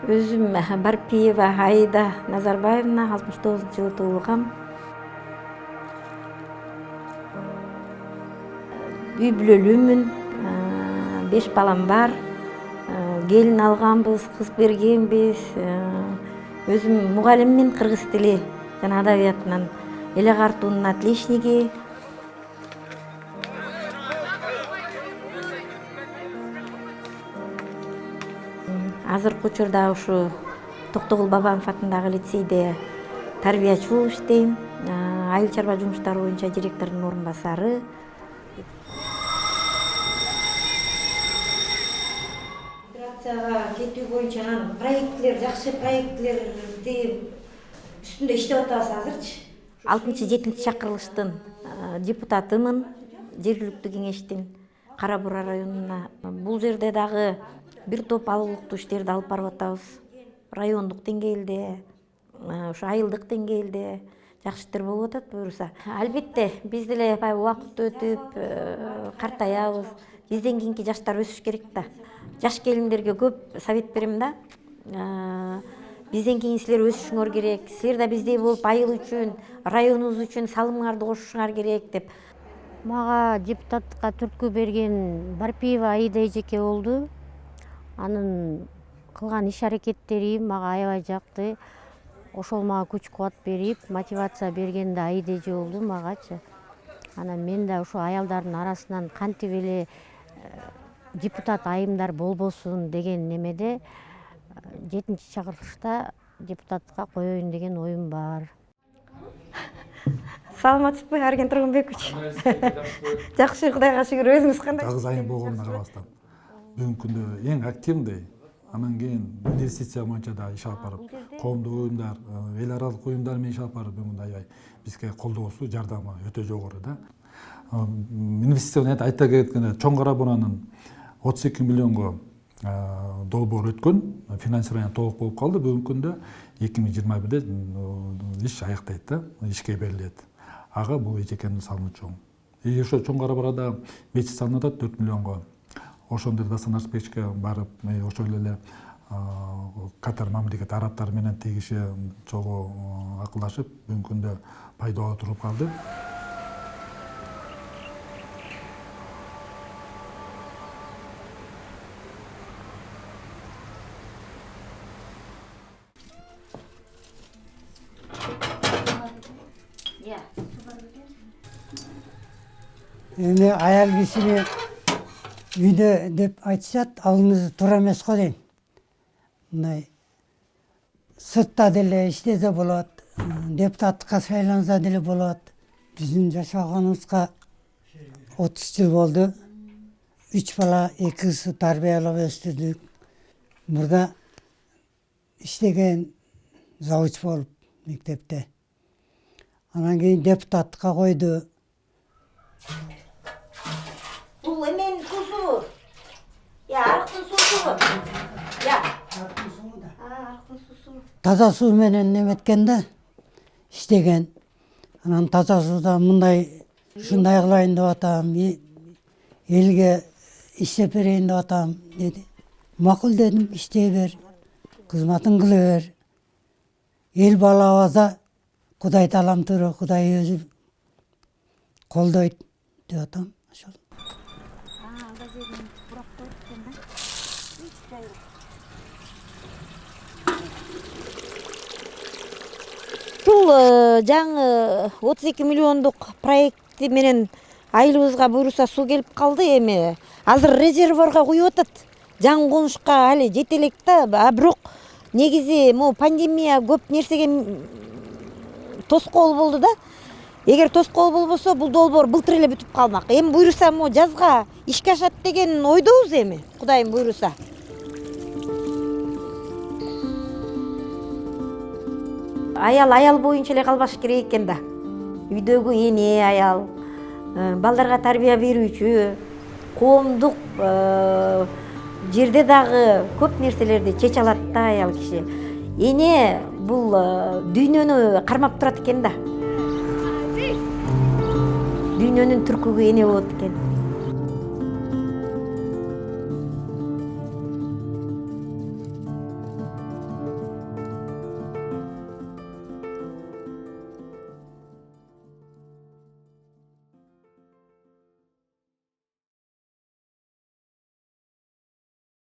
Өзүм Барпиева Аида Назарбаевна 69-жылы туулгам. Үй бүлөлүүмүн, 5 балам бар. Келин алганбыз, кыз бергенбиз. Өзүм мугалиммин, кыргыз тили жана адабиятынан, эле картуунун отличниги. Азыркы учурда ушу Токтогул Бабанов атындагы лицейде тарбиячы болуп иштейм. Айыл чарба жумуштары боюнча директордун орун басары. Операцияга кетүү боюнча проектлер, жакшы проектлерди үстүндө иштеп атабыз азырчы. 6-7 чакырылыштын депутатымын, жергиликтүү кеңештин Кара Бура районуна. Бул жерде дагы бир топ алуулуктуу иштерди алып барып атабыз. Райондук деңгээлде, ушу айылдык деңгээлде жакшы иштер болуп атат буюрса. Албетте, биз деле убакыт өтүп, картаябыз. Бизден кийинки жаштар өсүш керек да. Жаш келиндерге көп совет берем да. Бизден кийин силер өсүшүңөр керек. Силер да биздей болуп айыл үчүн, районубуз үчүн салымыңарды кошушуңар керек деп. Мага депутаттыкка түрткү берген Барпиева Аида эжеке болду. Анын кылган иш аракеттери мага аябай жакты. Ошол мага күч кубат берип, мотивация берген да Аида эже болду магачы. Анан мен да ушу аялдардын арасынан кантип эле депутат айымдар болбосун деген немеде 7-чакырылышта депутатка коеюн деген оюм бар. Саламатсызбы, Арген Тургунбекович? Жакшы, Кудайга шүгүр. Өзүңүз кандай? Жалгыз айым болгонуна карабастан бүгүнкү күндө эң активный, анан кийин инвестиция боюнча да иш алып барып, коомдук уюмдар, эл аралык уюмдар менен иш алып барып, бүгүн аябай бизге колдоосу, жардамы өтө жогору да. Инвестиция айта кеткенде Чоң Кара Буранын 32 миллионго долбоор өткөн, финансирование толук болуп калды. Бүгүнкү күндө 2021-де иш аяктайт да, ишке берилет. Ага бул эжекенин салымы чоң. Ошо Чоң Кара Бурада мечит салынып атат 4 миллионго. Ошондор Дасан Арыспечке барып, ошол эле Катар мамлекет арабтар менен тегише чогуу акылдашып, бүгүнкү күндө пайдага туруп калды. Эми аял кишини үйдө деп айтышат, алыңыз туура эмес го дейм. Мындай сыртта деле иштесе болот, депутаттыкка шайланса деле болот. Биздин жашаганыбызга 30 жыл болду. 3 бала, 2 кыз тарбиялап өстүрдүк. Мурда иштеген завуч болуп мектепте. Анан кийин депутаттыкка койду. Бул эмен сусу. Арыктын сусу. Арыктын суу да. Арыктын сусу. Таза суу менен неметкен да иштеген. Анан таза сууда мындай ушундай кылайын деп атам, элге иштеп берейин деп атам деди. Макул дедим, иштей бер, кызматын кыла бер. Эл баалабаса Кудай таламтыры, Кудай өзү колдойт деп атам. Ошол. Ушул жаңы 32 миллиондук проекти менен айылыбызга буюрса суу келип калды. Эми азыр резервуарга куюп атат. Жаңы конушка али жете элек да, бирок негизи могу пандемия көп нерсеге тоскоол болду да. Эгер тоскоол болбосо бул долбоор былтыр эле бүтүп калмак. Эми буюрса могу жазга ишке ашат деген ойдобуз эми, Кудайым буюрса. Аял боюнча эле калбаш керек экен да. Үйдөгү эне аял, балдарга тарбия берүүчү, коомдук жерде дагы көп нерселерди чече алат да аял киши. Эне бул дүйнөнү кармап турат экен да. Дүйнөнүн түркүгү эне болот экен.